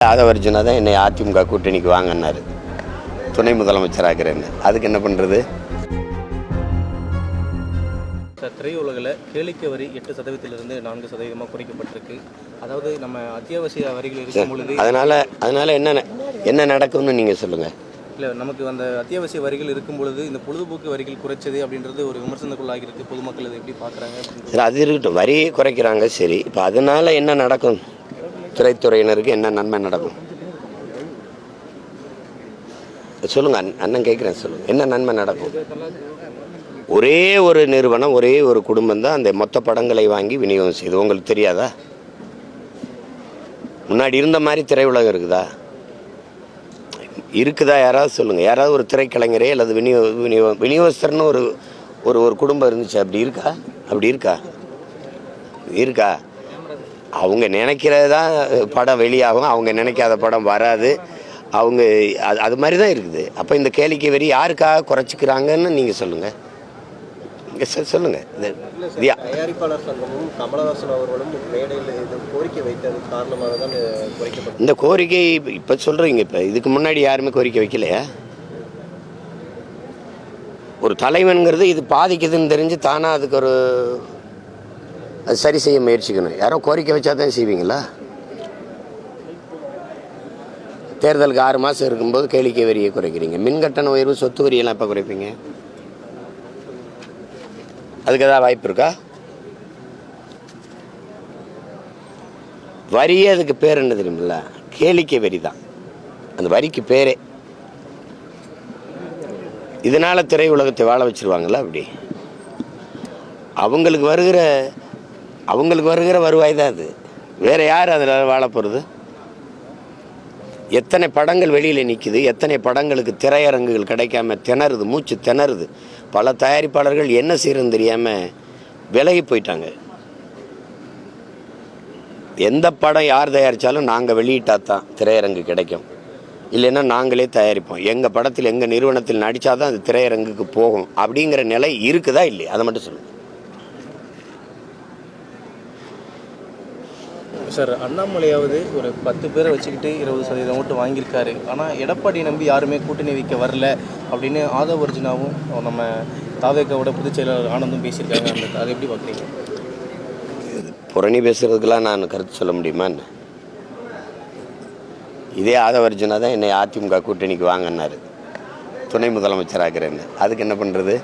ஆதவர்ஜுனா தான் என்னை அதிமுக கூட்டணிக்கு வாங்கினார், துணை முதலமைச்சராகிறேன்னு. அதுக்கு என்ன பண்ணுறது? திரையுலகில் கேளிக்கை வரி 8% 4% குறைக்கப்பட்டிருக்கு. அதாவது நம்ம அத்தியாவசிய வரிகள் இருக்கும் பொழுது அதனால் என்ன நடக்கும்னு நீங்கள் சொல்லுங்கள். இல்லை, நமக்கு அந்த அத்தியாவசிய வரிகள் இருக்கும் பொழுது இந்த பொழுதுபோக்கு வரிகள் குறைச்சது அப்படின்றது ஒரு விமர்சனத்துக்குள்ளாகிருக்கு. பொதுமக்கள் அதை எப்படி பார்க்குறாங்க? சரி, அது இருக்கட்டும். வரியை குறைக்கிறாங்க, சரி. இப்போ அதனால் என்ன நடக்கும்? திரைத்துறையினருக்கு என்ன நன்மை நடக்கும் சொல்லுங்கள். அண்ணன் கேட்குறேன், சொல்லுங்கள். என்ன நன்மை நடக்கும்? ஒரே ஒரு நிறுவனம், ஒரே ஒரு குடும்பம் தான் அந்த மொத்த படங்களை வாங்கி விநியோகம் செய்யுது. உங்களுக்கு தெரியாதா? முன்னாடி இருந்த மாதிரி திரையுலகம் இருக்குதா? யாராவது சொல்லுங்கள். யாராவது ஒரு திரைக்கலைஞரே அல்லது விநியோகஸ்தர்னு ஒரு குடும்பம் இருந்துச்சு. அப்படி இருக்கா? அவங்க நினைக்கிறது தான் படம் வெளியாகும், அவங்க நினைக்காத படம் வராது. அவங்க அது மாதிரி தான் இருக்குது. அப்போ இந்த கேளிக்கை வரி யாருக்காக குறைச்சிக்கிறாங்கன்னு நீங்கள் சொல்லுங்கள். சொல்லுங்கள். தயாரிப்பாளர் சங்கமும் கமலஹாசன் அவர்களும் மேடையில் கோரிக்கை வைத்தது காரணமாக தான் குறைக்கப்பட்டது. இந்த கோரிக்கை இப்போ சொல்கிறீங்க. இப்போ இதுக்கு முன்னாடி யாருமே கோரிக்கை வைக்கலையா? ஒரு தலைவனுங்கிறது இது பாதிக்குதுன்னு தெரிஞ்சு தானாக அதுக்கு அது சரி செய்ய முயற்சிக்கணும். யாரோ கோரிக்கை வச்சா தான் செய்வீங்களா? தேர்தலுக்கு 6 மாதம் இருக்கும்போது கேளிக்கை வரியை குறைக்கிறீங்க. மின்கட்டண உயர்வு, சொத்து வரியெல்லாம் எப்போ குறைப்பீங்க? அதுக்கு ஏதாவது வாய்ப்பு இருக்கா? வரியே அதுக்கு பேர் என்ன தெரியுமில்ல? கேளிக்கை வரி தான் அந்த வரிக்கு பேரே. இதனால் திரையுலகத்தை வாழ வச்சுருவாங்களா? அப்படி அவங்களுக்கு வருகிற வருவாய் தான் அது. வேறு யார் அதில் வாழ போகிறது? எத்தனை படங்கள் வெளியில் நிற்குது, எத்தனை படங்களுக்கு திரையரங்குகள் கிடைக்காம மூச்சு திணறுது. பல தயாரிப்பாளர்கள் என்ன செய்யறதுன்னு தெரியாமல் விலகி போயிட்டாங்க. எந்த படம் யார் தயாரித்தாலும் நாங்கள் வெளியிட்டா தான் திரையரங்கு கிடைக்கும், இல்லைன்னா நாங்களே தயாரிப்போம். எங்கள் படத்தில் எங்கள் நிறுவனத்தில் நடித்தா தான் அது திரையரங்குக்கு போகும். அப்படிங்கிற நிலை இருக்குதா இல்லையா? அதை மட்டும் சொல்லுங்கள் சார். அண்ணாமலையாவது ஒரு 10 பேரை வச்சுக்கிட்டு 20% ஓட்டு வாங்கியிருக்காரு. ஆனால் எடப்பாடி நம்பி யாருமே கூட்டணி வைக்க வரல அப்படின்னு ஆதவர்ஜுனாவும் நம்ம தாவேக்காவோட பொதுச் செயலாளர் ஆனந்தும் பேசியிருக்காங்க. அதை எப்படி பார்க்குறீங்க? புரணி பேசுறதுக்கெல்லாம் நான் கருத்து சொல்ல முடியுமா? இதே ஆதவர்ஜுனா தான் என்னை அதிமுக கூட்டணிக்கு வாங்கினார், துணை முதலமைச்சராகிறேன்னு. அதுக்கு என்ன பண்ணுறது?